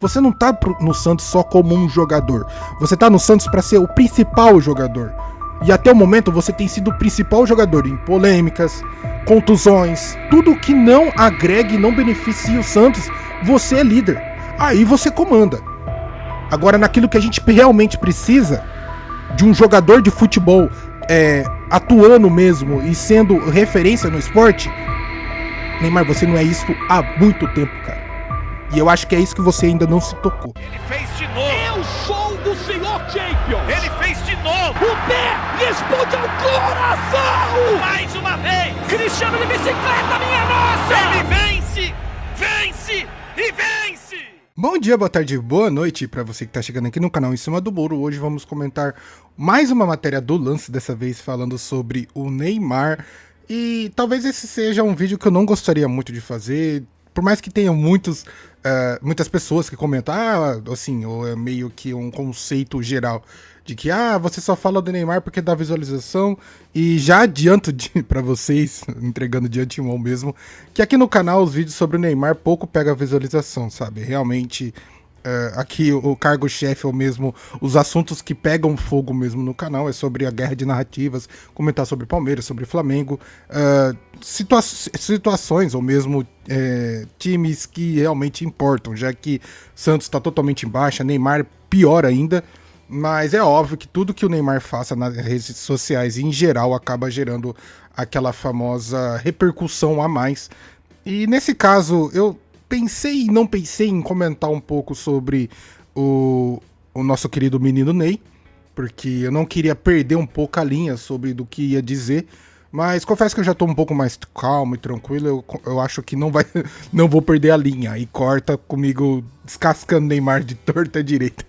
Você não tá no Santos só como um jogador. Você tá no Santos para ser o principal jogador. E até o momento você tem sido o principal jogador em polêmicas, contusões, tudo que não agregue e não beneficie o Santos, você é líder. Aí você comanda. Agora, naquilo que a gente realmente precisa, de um jogador de futebol atuando mesmo e sendo referência no esporte, Neymar, você não é isso há muito tempo, cara. E eu acho que é isso que você ainda não se tocou. Ele fez de novo. Eu sou do Senhor Champions. Ele fez de novo. O pé responde ao coração. Mais uma vez. Cristiano de bicicleta, minha nossa. Ele vence, vence e vence. Bom dia, boa tarde, boa noite para você que tá chegando aqui no canal Em Cima do Muro. Hoje vamos comentar mais uma matéria do Lance, dessa vez falando sobre o Neymar. E talvez esse seja um vídeo que eu não gostaria muito de fazer, por mais que tenha muitas pessoas que comentam, assim, ou é meio que um conceito geral de que, você só fala do Neymar porque dá visualização, e já adianto pra vocês, entregando de antemão mesmo, que aqui no canal os vídeos sobre o Neymar pouco pega visualização, sabe? Realmente, aqui o cargo-chefe ou mesmo os assuntos que pegam fogo mesmo no canal é sobre a guerra de narrativas, comentar sobre Palmeiras, sobre Flamengo, situações ou mesmo times que realmente importam, já que Santos está totalmente em baixa, Neymar pior ainda, mas é óbvio que tudo que o Neymar faça nas redes sociais em geral acaba gerando aquela famosa repercussão a mais. E nesse caso eu pensei e não pensei em comentar um pouco sobre o nosso querido menino Ney, porque eu não queria perder um pouco a linha sobre do que ia dizer, mas confesso que eu já tô um pouco mais calmo e tranquilo, eu acho que não vou perder a linha, e corta comigo descascando Neymar de torta à direita.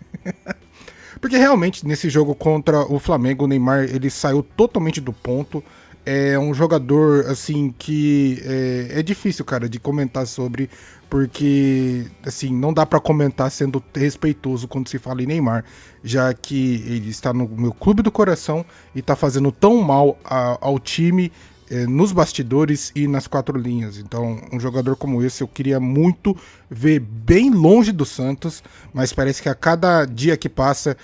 Porque realmente nesse jogo contra o Flamengo, o Neymar ele saiu totalmente do ponto. É um jogador, assim, que é difícil, cara, de comentar sobre, porque, assim, não dá pra comentar sendo respeitoso quando se fala em Neymar, já que ele está no meu clube do coração e tá fazendo tão mal ao time nos bastidores e nas quatro linhas. Então, um jogador como esse eu queria muito ver bem longe do Santos, mas parece que a cada dia que passa,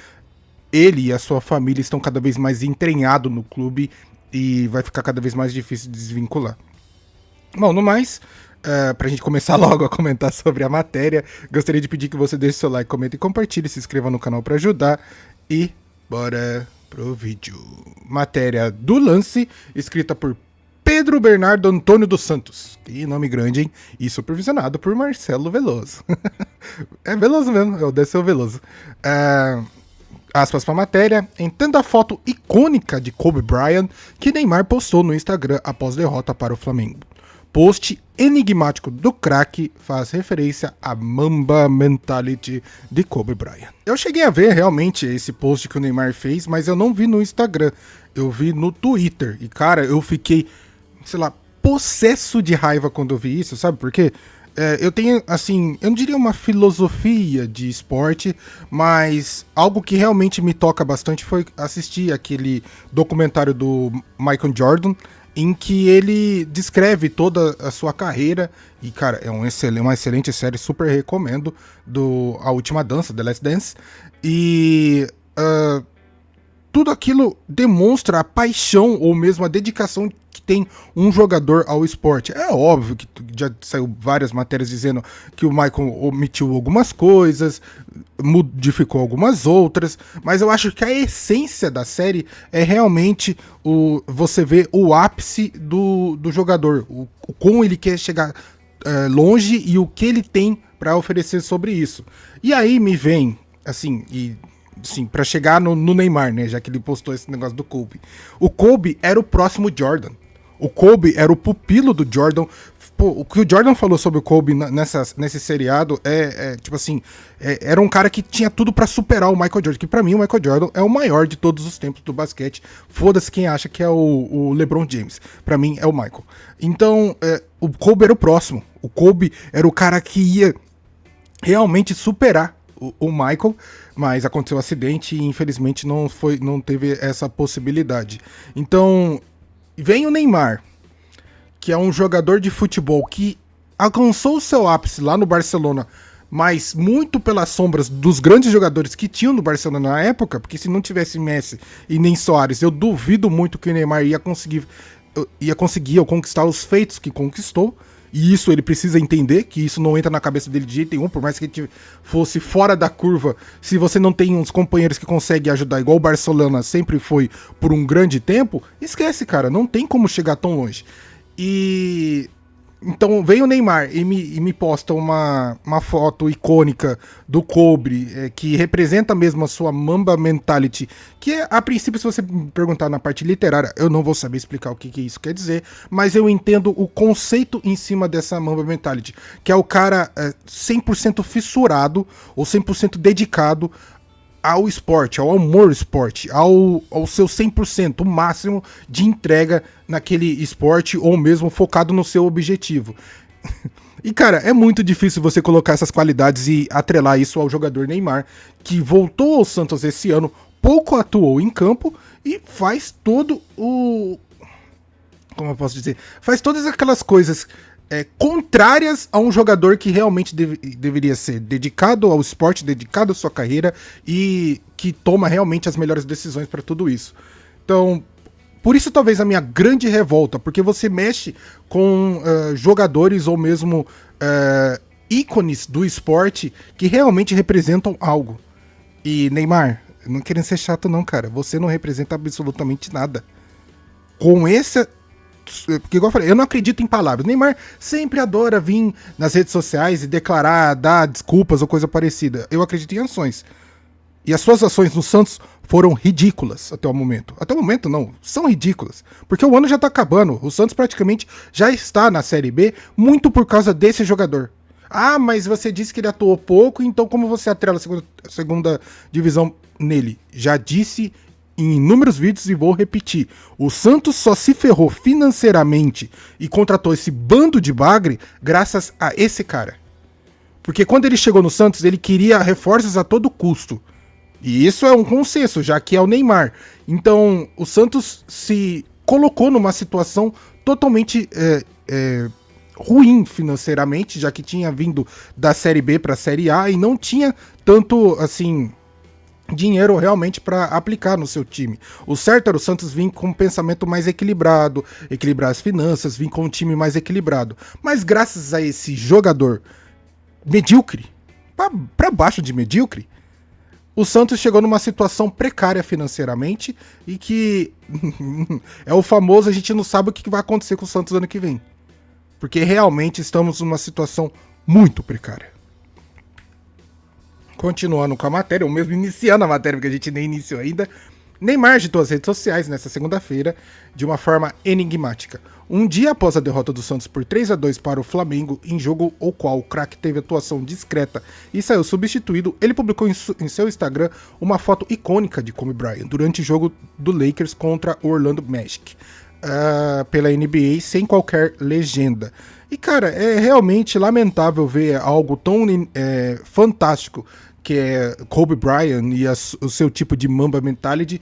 ele e a sua família estão cada vez mais entranhados no clube, e vai ficar cada vez mais difícil de desvincular. Bom, no mais, pra gente começar logo a comentar sobre a matéria, gostaria de pedir que você deixe seu like, comente e compartilhe, se inscreva no canal para ajudar, e bora pro vídeo. Matéria do Lance, escrita por Pedro Bernardo Antônio dos Santos, que nome grande, hein? E supervisionado por Marcelo Veloso. É Veloso mesmo, deve ser o Veloso. Aspas para a matéria, entenda a foto icônica de Kobe Bryant que Neymar postou no Instagram após derrota para o Flamengo. Post enigmático do craque faz referência à Mamba Mentality de Kobe Bryant. Eu cheguei a ver realmente esse post que o Neymar fez, mas eu não vi no Instagram, eu vi no Twitter. E cara, eu fiquei, sei lá, possesso de raiva quando eu vi isso, sabe por quê? Eu tenho, assim, eu não diria uma filosofia de esporte, mas algo que realmente me toca bastante foi assistir aquele documentário do Michael Jordan, em que ele descreve toda a sua carreira, e cara, é uma excelente série, super recomendo, A Última Dança, The Last Dance, e tudo aquilo demonstra a paixão ou mesmo a dedicação que tem um jogador ao esporte. É óbvio que já saiu várias matérias dizendo que o Michael omitiu algumas coisas, modificou algumas outras, mas eu acho que a essência da série é realmente você ver o ápice do jogador, o como ele quer chegar longe e o que ele tem para oferecer sobre isso. E aí me vem, assim, sim, pra chegar no Neymar, né, já que ele postou esse negócio do Kobe. O Kobe era o próximo Jordan. O Kobe era o pupilo do Jordan. Pô, o que o Jordan falou sobre o Kobe nesse seriado tipo assim, era um cara que tinha tudo pra superar o Michael Jordan, que pra mim o Michael Jordan é o maior de todos os tempos do basquete. Foda-se quem acha que é o LeBron James. Pra mim é o Michael. Então, o Kobe era o próximo. O Kobe era o cara que ia realmente superar o Michael, mas aconteceu um acidente e infelizmente não teve essa possibilidade. Então, vem o Neymar, que é um jogador de futebol que alcançou o seu ápice lá no Barcelona, mas muito pelas sombras dos grandes jogadores que tinham no Barcelona na época, porque se não tivesse Messi e nem Soares, eu duvido muito que o Neymar ia conseguir ou conquistar os feitos que conquistou. E isso ele precisa entender, que isso não entra na cabeça dele de jeito nenhum, por mais que ele fosse fora da curva. Se você não tem uns companheiros que conseguem ajudar, igual o Barcelona sempre foi por um grande tempo, esquece, cara, não tem como chegar tão longe. E então vem o Neymar e me posta uma foto icônica do Kobe, que representa mesmo a sua Mamba Mentality, que é, a princípio, se você me perguntar na parte literária, eu não vou saber explicar o que isso quer dizer, mas eu entendo o conceito em cima dessa Mamba Mentality, que é o cara 100% fissurado ou 100% dedicado ao esporte, ao amor esporte, ao seu 100%, o máximo de entrega naquele esporte ou mesmo focado no seu objetivo. E, cara, é muito difícil você colocar essas qualidades e atrelar isso ao jogador Neymar, que voltou ao Santos esse ano, pouco atuou em campo e faz todo o... Como eu posso dizer? Faz todas aquelas coisas contrárias a um jogador que realmente deveria ser dedicado ao esporte, dedicado à sua carreira e que toma realmente as melhores decisões para tudo isso. Então, por isso talvez a minha grande revolta, porque você mexe com jogadores ou mesmo ícones do esporte que realmente representam algo. E Neymar, não querendo ser chato não, cara, você não representa absolutamente nada. Com essa... Porque, igual eu falei, eu não acredito em palavras. Neymar sempre adora vir nas redes sociais e declarar, dar desculpas ou coisa parecida. Eu acredito em ações. E as suas ações no Santos foram ridículas até o momento. Até o momento não, são ridículas. Porque o ano já tá acabando. O Santos praticamente já está na Série B, muito por causa desse jogador. Ah, mas você disse que ele atuou pouco, então como você atrela a segunda divisão nele? Já disse em inúmeros vídeos e vou repetir. O Santos só se ferrou financeiramente e contratou esse bando de bagre graças a esse cara. Porque quando ele chegou no Santos, ele queria reforços a todo custo. E isso é um consenso, já que é o Neymar. Então, o Santos se colocou numa situação totalmente ruim financeiramente, já que tinha vindo da Série B para a Série A e não tinha tanto, assim, dinheiro realmente para aplicar no seu time. O certo era o Santos vir com um pensamento mais equilibrado, equilibrar as finanças, vir com um time mais equilibrado. Mas graças a esse jogador medíocre, para baixo de medíocre, o Santos chegou numa situação precária financeiramente e que é o famoso, a gente não sabe o que vai acontecer com o Santos ano que vem. Porque realmente estamos numa situação muito precária. Continuando com a matéria, ou mesmo iniciando a matéria, porque a gente nem iniciou ainda, Neymar agitou as redes sociais nesta segunda-feira de uma forma enigmática. Um dia após a derrota do Santos por 3-2 para o Flamengo, em jogo ao qual o craque teve atuação discreta e saiu substituído, ele publicou em seu Instagram uma foto icônica de Kobe Bryant durante o jogo do Lakers contra o Orlando Magic, pela NBA, sem qualquer legenda. E, cara, é realmente lamentável ver algo tão fantástico que é Kobe Bryant e o seu tipo de Mamba Mentality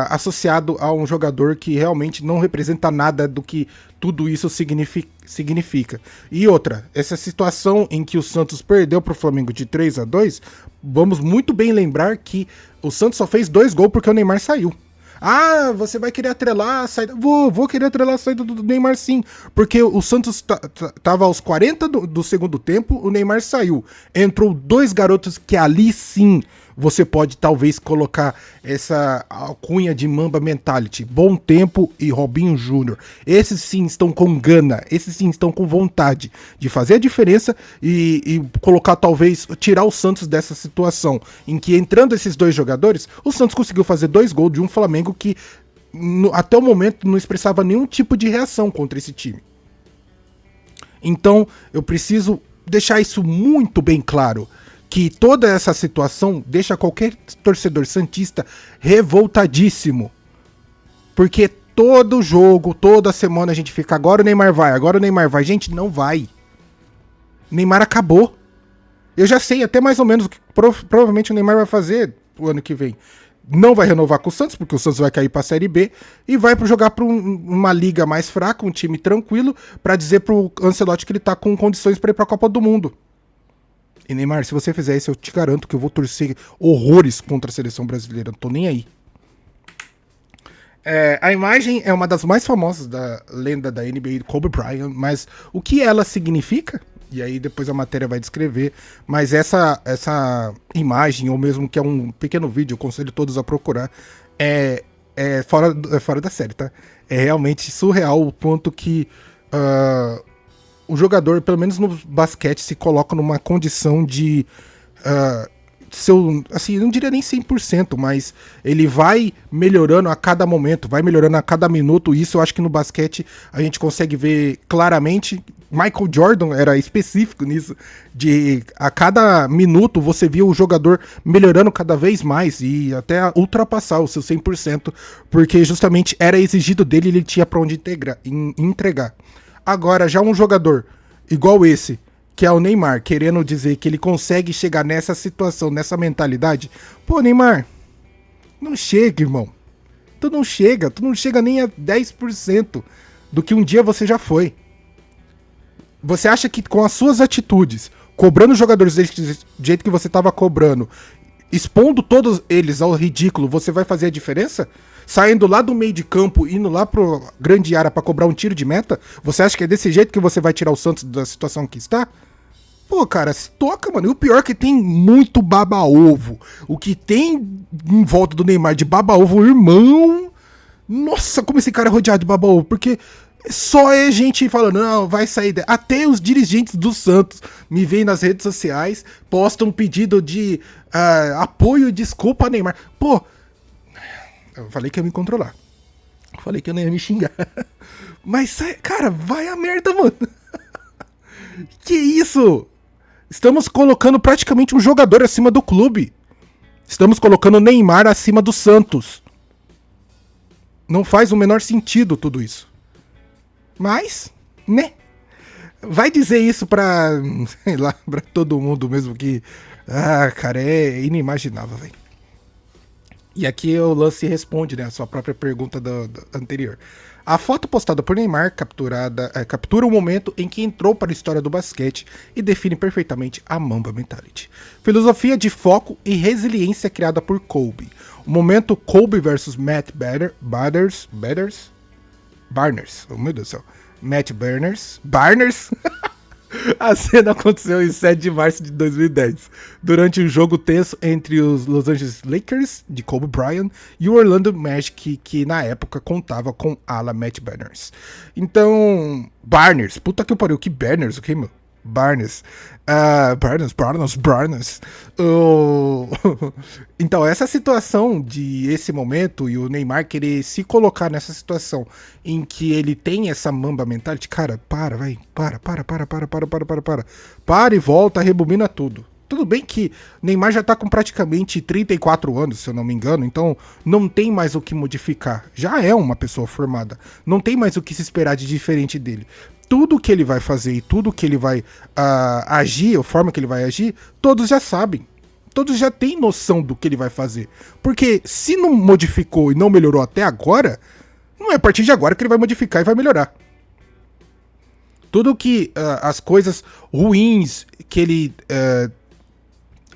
associado a um jogador que realmente não representa nada do que tudo isso significa. E outra, essa situação em que o Santos perdeu para o Flamengo de 3-2, vamos muito bem lembrar que o Santos só fez 2 gols porque o Neymar saiu. Ah, você vai querer atrelar a saída? Vou querer atrelar a saída do Neymar sim, porque o Santos tava aos 40 do segundo tempo, o Neymar saiu. Entrou 2 garotos que ali sim você pode talvez colocar essa alcunha de Mamba Mentality. Bom Tempo e Robinho Júnior. Esses sim estão com gana, esses sim estão com vontade de fazer a diferença e colocar talvez, tirar o Santos dessa situação, em que entrando esses 2 jogadores, o Santos conseguiu fazer 2 gols de um Flamengo que até o momento não expressava nenhum tipo de reação contra esse time. Então eu preciso deixar isso muito bem claro, que toda essa situação deixa qualquer torcedor santista revoltadíssimo. Porque todo jogo, toda semana a gente fica, agora o Neymar vai, agora o Neymar vai. Gente, não vai. Neymar acabou. Eu já sei até mais ou menos o que provavelmente o Neymar vai fazer o ano que vem. Não vai renovar com o Santos, porque o Santos vai cair para a Série B, e vai jogar para uma liga mais fraca, um time tranquilo, para dizer pro Ancelotti que ele tá com condições para ir para a Copa do Mundo. E Neymar, se você fizer isso, eu te garanto que eu vou torcer horrores contra a seleção brasileira. Não tô nem aí. A imagem é uma das mais famosas da lenda da NBA, Kobe Bryant, mas o que ela significa? E aí depois a matéria vai descrever, mas essa imagem, ou mesmo que é um pequeno vídeo, eu aconselho todos a procurar, é fora da série, tá? É realmente surreal o quanto que o jogador, pelo menos no basquete, se coloca numa condição de assim, não diria nem 100%, mas ele vai melhorando a cada momento, vai melhorando a cada minuto. Isso eu acho que no basquete a gente consegue ver claramente. Michael Jordan era específico nisso, de a cada minuto você via o jogador melhorando cada vez mais e até ultrapassar o seu 100%, porque justamente era exigido dele e ele tinha pra onde entregar. Agora, já um jogador igual esse, que é o Neymar, querendo dizer que ele consegue chegar nessa situação, nessa mentalidade. Pô, Neymar, não chega, irmão. Tu não chega nem a 10% do que um dia você já foi. Você acha que com as suas atitudes, cobrando os jogadores do jeito que você tava cobrando, expondo todos eles ao ridículo, você vai fazer a diferença? Saindo lá do meio de campo, indo lá pro grande área pra cobrar um tiro de meta, você acha que é desse jeito que você vai tirar o Santos da situação que está? Pô, cara, se toca, mano. E o pior é que tem muito baba-ovo. O que tem em volta do Neymar de baba-ovo, irmão... Nossa, como esse cara é rodeado de baba-ovo. Porque só é gente falando, não, vai sair... Até os dirigentes do Santos me veem nas redes sociais, postam um pedido de apoio e desculpa a Neymar. Pô, eu falei que ia me controlar. Falei que eu não ia me xingar. Mas, cara, vai a merda, mano. Que isso? Estamos colocando praticamente um jogador acima do clube. Estamos colocando o Neymar acima do Santos. Não faz o menor sentido tudo isso. Mas, né? Vai dizer isso pra, sei lá, pra todo mundo mesmo que... cara, é inimaginável, velho. E aqui o lance responde, né, a sua própria pergunta do anterior. A foto postada por Neymar captura o momento em que entrou para a história do basquete e define perfeitamente a Mamba Mentality. Filosofia de foco e resiliência criada por Kobe. O momento Kobe versus Matt Barnes, oh meu Deus do céu, Matt Barnes, a cena aconteceu em 7 de março de 2010, durante um jogo tenso entre os Los Angeles Lakers, de Kobe Bryant, e o Orlando Magic, que na época contava com ala Matt Barnes. Então, Barnes, puta que pariu, que Barnes, o que, meu? Barnes. Então, essa situação de esse momento e o Neymar querer se colocar nessa situação em que ele tem essa mamba mentality, cara, para e volta, rebobina tudo. Tudo bem que Neymar já tá com praticamente 34 anos, se eu não me engano, então não tem mais o que modificar. Já é uma pessoa formada, não tem mais o que se esperar de diferente dele. Tudo que ele vai fazer e tudo que ele vai agir, a forma que ele vai agir, todos já sabem. Todos já têm noção do que ele vai fazer. Porque se não modificou e não melhorou até agora, não é a partir de agora que ele vai modificar e vai melhorar. Tudo que as coisas ruins que ele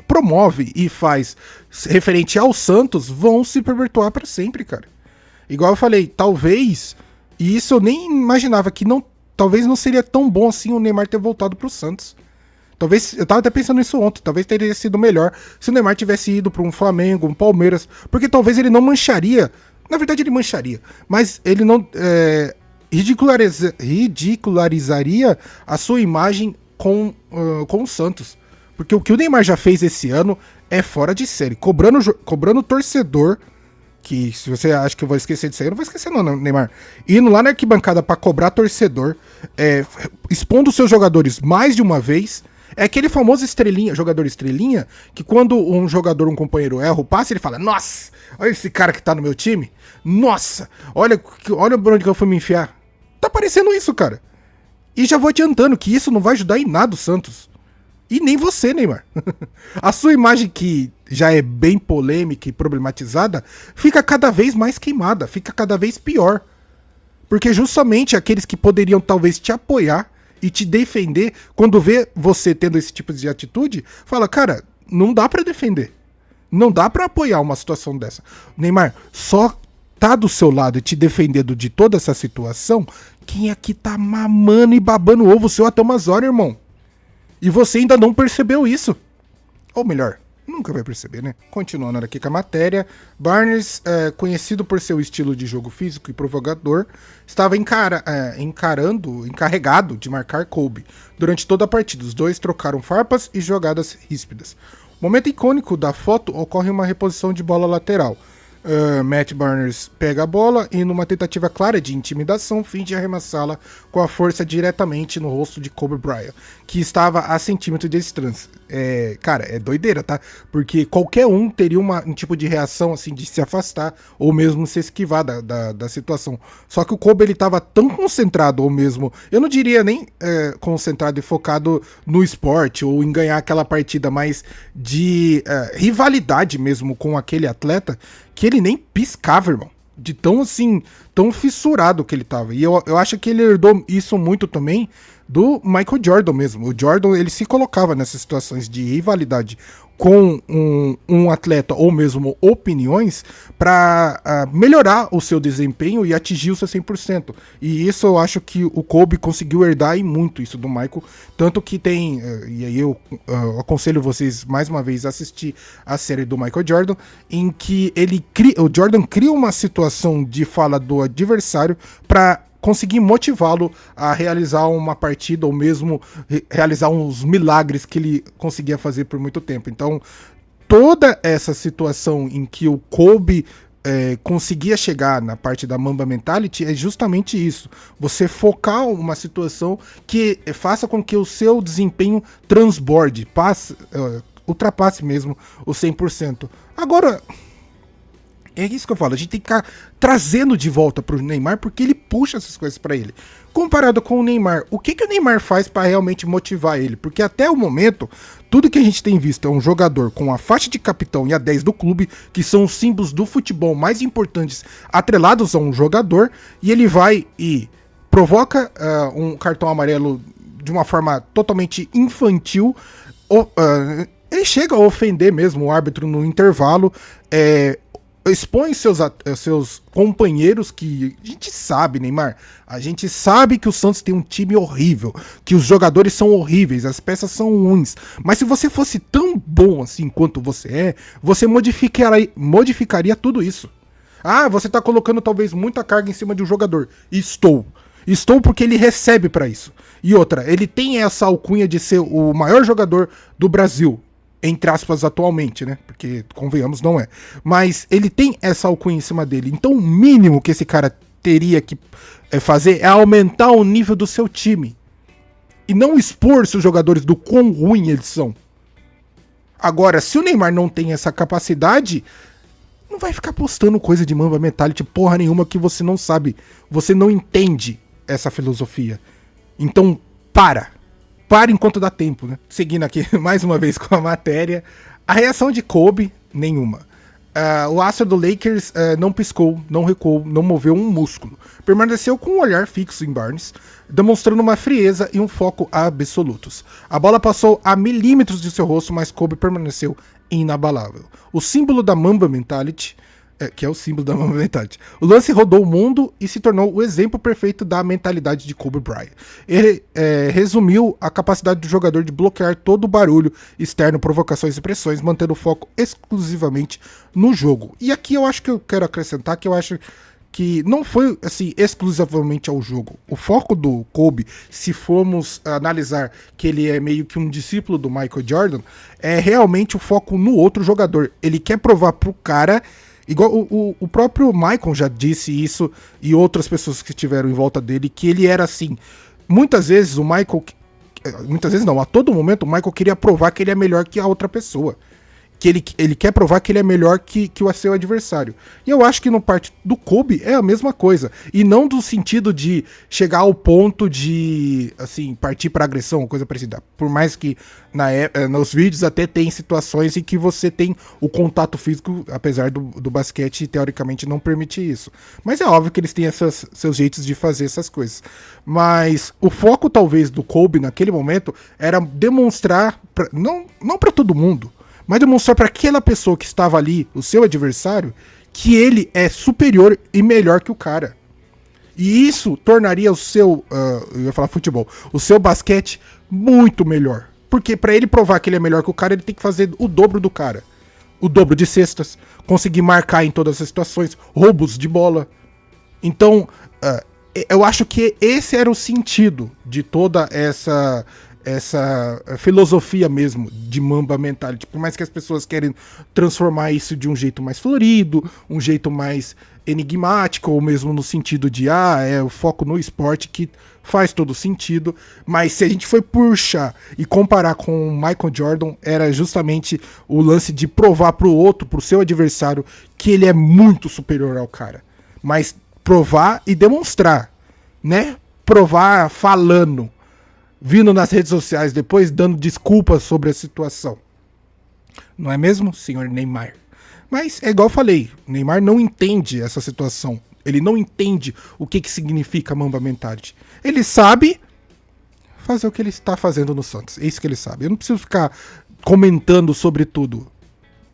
promove e faz referente ao Santos vão se perpetuar para sempre, cara. Igual eu falei, talvez, e isso eu nem imaginava que não... Talvez não seria tão bom assim o Neymar ter voltado pro Santos. Talvez, eu tava até pensando nisso ontem, talvez teria sido melhor se o Neymar tivesse ido para um Flamengo, um Palmeiras, porque talvez ele não mancharia, na verdade ele mancharia, mas ele não ridicularizaria a sua imagem com o Santos. Porque o que o Neymar já fez esse ano é fora de série, cobrando torcedor... Que se você acha que eu vou esquecer disso aí, eu não vou esquecer não, Neymar. Indo lá na arquibancada pra cobrar torcedor, expondo os seus jogadores mais de uma vez. É aquele famoso jogador estrelinha, que quando um companheiro erra o passe, ele fala, nossa, olha esse cara que tá no meu time. Nossa, olha por onde que eu fui me enfiar. Tá parecendo isso, cara. E já vou adiantando que isso não vai ajudar em nada o Santos. E nem você, Neymar. A sua imagem, que já é bem polêmica e problematizada, fica cada vez mais queimada, fica cada vez pior. Porque justamente aqueles que poderiam talvez te apoiar e te defender, quando vê você tendo esse tipo de atitude, fala, cara, não dá pra defender. Não dá pra apoiar uma situação dessa. Neymar, só tá do seu lado e te defendendo de toda essa situação, quem aqui tá mamando e babando o ovo seu até umas horas, irmão. E você ainda não percebeu isso. Ou melhor, nunca vai perceber, né? Continuando aqui com a matéria, Barnes, conhecido por seu estilo de jogo físico e provocador, estava encarregado de marcar Kobe. Durante toda a partida, os dois trocaram farpas e jogadas ríspidas. O momento icônico da foto ocorre em uma reposição de bola lateral. Matt Barnes pega a bola e, numa tentativa clara de intimidação, finge arremessá-la com a força diretamente no rosto de Kobe Bryant, que estava a centímetros de distância. Cara, é doideira, tá? Porque qualquer um teria um tipo de reação, assim, de se afastar ou mesmo se esquivar da situação. Só que o Kobe, ele estava tão concentrado, ou mesmo, eu não diria nem concentrado e focado no esporte ou em ganhar aquela partida, mas de rivalidade mesmo com aquele atleta, que ele nem piscava, irmão. De tão, assim, tão fissurado que ele tava. E eu acho que ele herdou isso muito também do Michael Jordan mesmo. O Jordan, ele se colocava nessas situações de rivalidade com um atleta ou mesmo opiniões para melhorar o seu desempenho e atingir o seu 100%. E isso eu acho que o Kobe conseguiu herdar e muito isso do Michael. Tanto que tem, e aí eu aconselho vocês mais uma vez a assistir a série do Michael Jordan, em que o Jordan cria uma situação de fala do adversário para conseguir motivá-lo a realizar uma partida ou mesmo realizar uns milagres que ele conseguia fazer por muito tempo. Então, toda essa situação em que o Kobe conseguia chegar na parte da Mamba Mentality é justamente isso. Você focar uma situação que faça com que o seu desempenho transborde, ultrapasse mesmo o 100%. Agora, é isso que eu falo, a gente tem que ficar trazendo de volta pro Neymar, porque ele puxa essas coisas pra ele. Comparado com o Neymar, o que o Neymar faz pra realmente motivar ele? Porque até o momento, tudo que a gente tem visto é um jogador com a faixa de capitão e a 10 do clube, que são os símbolos do futebol mais importantes atrelados a um jogador, e ele vai e provoca um cartão amarelo de uma forma totalmente infantil. Ele chega a ofender mesmo o árbitro no intervalo, expõe seus companheiros, que a gente sabe, Neymar, a gente sabe que o Santos tem um time horrível, que os jogadores são horríveis, as peças são ruins, mas se você fosse tão bom assim quanto você você modificaria tudo isso. Você tá colocando talvez muita carga em cima de um jogador. Estou porque ele recebe pra isso. E outra, ele tem essa alcunha de ser o maior jogador do Brasil, entre aspas, atualmente, né? Porque, convenhamos, não é. Mas ele tem essa alcunha em cima dele. Então, o mínimo que esse cara teria que fazer é aumentar o nível do seu time. E não expor seus jogadores do quão ruim eles são. Agora, se o Neymar não tem essa capacidade, não vai ficar postando coisa de Mamba Mentality porra nenhuma que você não sabe. Você não entende essa filosofia. Então, para enquanto dá tempo, né? Seguindo aqui mais uma vez com a matéria. A reação de Kobe, nenhuma. O astro do Lakers não piscou, não recuou, não moveu um músculo. Permaneceu com um olhar fixo em Barnes, demonstrando uma frieza e um foco absolutos. A bola passou a milímetros de seu rosto, mas Kobe permaneceu inabalável. O símbolo da Mamba Mentality, que é o símbolo da Mamba Mentality. O lance rodou o mundo e se tornou o exemplo perfeito da mentalidade de Kobe Bryant. Ele resumiu a capacidade do jogador de bloquear todo o barulho externo, provocações e pressões, mantendo o foco exclusivamente no jogo. E aqui eu acho que eu quero acrescentar que eu acho que não foi assim exclusivamente ao jogo. O foco do Kobe, se formos analisar que ele é meio que um discípulo do Michael Jordan, é realmente o foco no outro jogador. Ele quer provar pro cara. Igual o próprio Michael já disse isso, e outras pessoas que estiveram em volta dele, que ele era assim. Muitas vezes o Michael. Muitas vezes não, a todo momento o Michael queria provar que ele é melhor que a outra pessoa. que ele quer provar que ele é melhor que o seu adversário. E eu acho que no parte do Kobe é a mesma coisa. E não do sentido de chegar ao ponto de, assim, partir para agressão ou coisa parecida. Por mais que nos vídeos até tem situações em que você tem o contato físico, apesar do basquete teoricamente não permitir isso. Mas é óbvio que eles têm seus jeitos de fazer essas coisas. Mas o foco talvez do Kobe naquele momento era demonstrar, não para todo mundo, mas demonstrar para aquela pessoa que estava ali, o seu adversário, que ele é superior e melhor que o cara. E isso tornaria o seu, eu ia falar futebol, o seu basquete muito melhor. Porque para ele provar que ele é melhor que o cara, ele tem que fazer o dobro do cara. O dobro de cestas, conseguir marcar em todas as situações, roubos de bola. Então, eu acho que esse era o sentido de toda essa filosofia mesmo de Mamba Mentality. Por mais que as pessoas querem transformar isso de um jeito mais florido, um jeito mais enigmático, ou mesmo no sentido de é o foco no esporte, que faz todo sentido. Mas se a gente for puxar e comparar com o Michael Jordan, era justamente o lance de provar pro outro, pro seu adversário, que ele é muito superior ao cara. Mas provar e demonstrar, né? Provar falando, vindo nas redes sociais depois, dando desculpas sobre a situação. Não é mesmo, senhor Neymar? Mas é igual eu falei, Neymar não entende essa situação. Ele não entende o que significa Mamba Mentality. Ele sabe fazer o que ele está fazendo no Santos. É isso que ele sabe. Eu não preciso ficar comentando sobre tudo.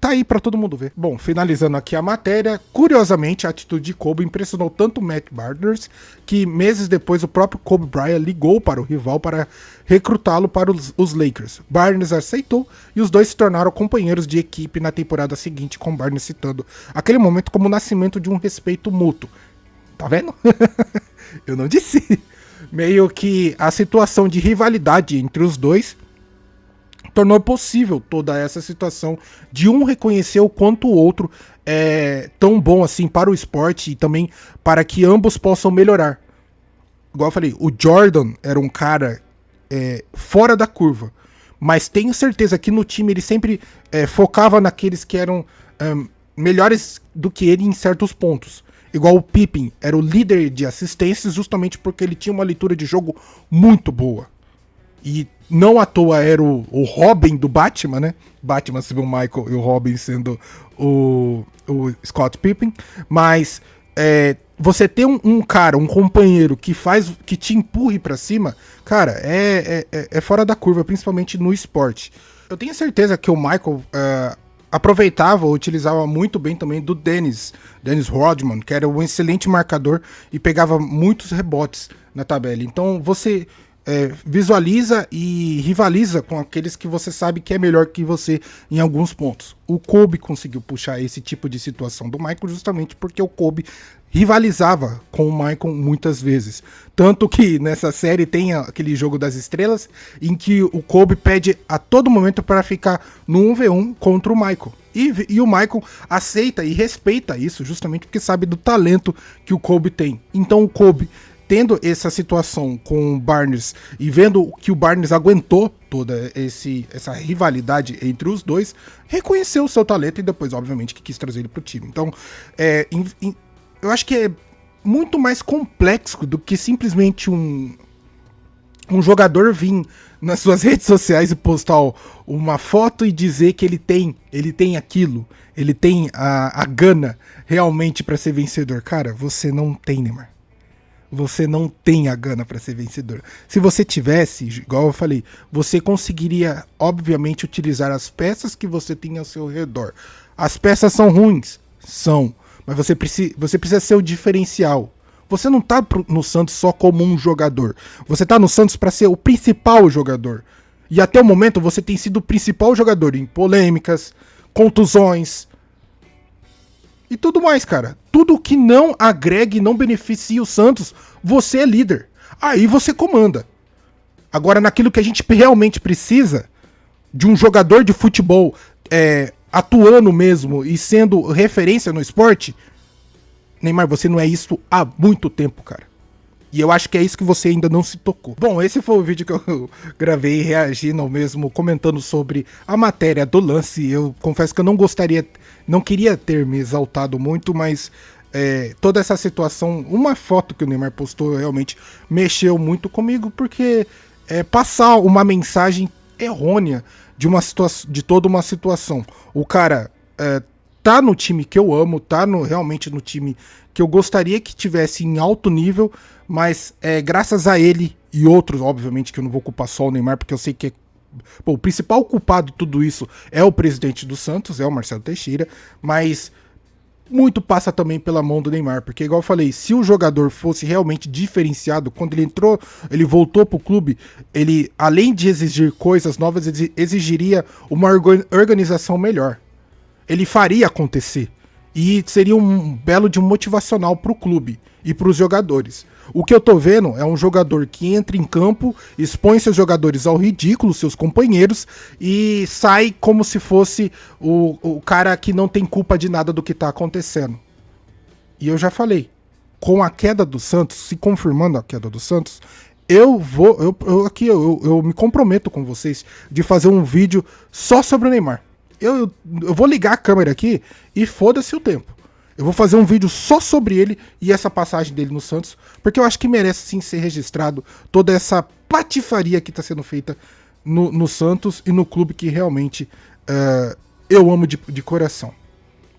Tá aí pra todo mundo ver. Bom, finalizando aqui a matéria, curiosamente a atitude de Kobe impressionou tanto o Matt Barnes que meses depois o próprio Kobe Bryant ligou para o rival para recrutá-lo para os Lakers. Barnes aceitou e os dois se tornaram companheiros de equipe na temporada seguinte, com Barnes citando aquele momento como o nascimento de um respeito mútuo. Tá vendo? Eu não disse. Meio que a situação de rivalidade entre os dois tornou possível toda essa situação de um reconhecer o quanto o outro é tão bom assim para o esporte e também para que ambos possam melhorar. Igual eu falei, o Jordan era um cara fora da curva, mas tenho certeza que no time ele sempre focava naqueles que eram melhores do que ele em certos pontos. Igual o Pippen era o líder de assistências justamente porque ele tinha uma leitura de jogo muito boa. E não à toa era o Robin do Batman, né? Batman sendo o Michael e o Robin sendo o Scott Pippen. Mas você ter um cara, um companheiro que te empurre pra cima, cara, é fora da curva, principalmente no esporte. Eu tenho certeza que o Michael aproveitava, utilizava muito bem também do Dennis Rodman, que era um excelente marcador e pegava muitos rebotes na tabela. Então você visualiza e rivaliza com aqueles que você sabe que é melhor que você em alguns pontos. O Kobe conseguiu puxar esse tipo de situação do Michael justamente porque o Kobe rivalizava com o Michael muitas vezes. Tanto que nessa série tem aquele jogo das estrelas em que o Kobe pede a todo momento para ficar no 1v1 contra o Michael. E o Michael aceita e respeita isso justamente porque sabe do talento que o Kobe tem. Então o Kobe, tendo essa situação com o Barnes e vendo que o Barnes aguentou toda essa rivalidade entre os dois, reconheceu o seu talento e depois, obviamente, que quis trazer ele para o time. Então, eu acho que é muito mais complexo do que simplesmente um jogador vir nas suas redes sociais e postar uma foto e dizer que ele tem aquilo, ele tem a gana realmente para ser vencedor. Cara, você não tem, Neymar. Você não tem a gana para ser vencedor. Se você tivesse, igual eu falei, você conseguiria, obviamente, utilizar as peças que você tem ao seu redor. As peças são ruins? São. Mas você precisa ser o diferencial. Você não tá no Santos só como um jogador. Você tá no Santos para ser o principal jogador. E até o momento você tem sido o principal jogador em polêmicas, contusões e tudo mais, cara. Tudo que não agrega e não beneficia o Santos, você é líder. Aí você comanda. Agora, naquilo que a gente realmente precisa, de um jogador de futebol atuando mesmo e sendo referência no esporte, Neymar, você não é isso há muito tempo, cara. E eu acho que é isso que você ainda não se tocou. Bom, esse foi o vídeo que eu gravei reagindo ao mesmo, comentando sobre a matéria do lance. Eu confesso que eu não queria ter me exaltado muito, mas toda essa situação, uma foto que o Neymar postou realmente mexeu muito comigo, porque passar uma mensagem errônea de toda uma situação. O cara tá no time que eu amo, tá realmente no time que eu gostaria que tivesse em alto nível, mas graças a ele e outros, obviamente que eu não vou culpar só o Neymar, porque eu sei que o principal culpado de tudo isso é o presidente do Santos, é o Marcelo Teixeira, mas muito passa também pela mão do Neymar, porque igual eu falei, se o jogador fosse realmente diferenciado, quando ele voltou pro clube, ele, além de exigir coisas novas, exigiria uma organização melhor. Ele faria acontecer. E seria um belo de um motivacional pro clube e pros jogadores. O que eu tô vendo é um jogador que entra em campo, expõe seus jogadores ao ridículo, seus companheiros, e sai como se fosse o cara que não tem culpa de nada do que tá acontecendo. E eu já falei, com a queda do Santos, se confirmando a queda do Santos, eu me comprometo com vocês de fazer um vídeo só sobre o Neymar. Eu vou ligar a câmera aqui e foda-se o tempo. Eu vou fazer um vídeo só sobre ele e essa passagem dele no Santos, porque eu acho que merece sim ser registrado toda essa patifaria que está sendo feita no Santos e no clube que realmente eu amo de coração.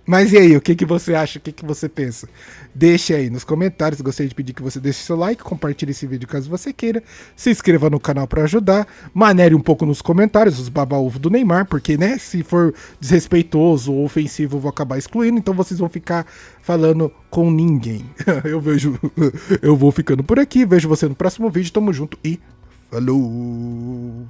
Mas e aí, o que você acha? O que você pensa? Deixe aí nos comentários. Gostaria de pedir que você deixe seu like, compartilhe esse vídeo caso você queira, se inscreva no canal para ajudar, manere um pouco nos comentários os baba-ovo do Neymar, porque, né, se for desrespeitoso ou ofensivo eu vou acabar excluindo, então vocês vão ficar falando com ninguém. Eu vou ficando por aqui, vejo você no próximo vídeo, tamo junto e falou!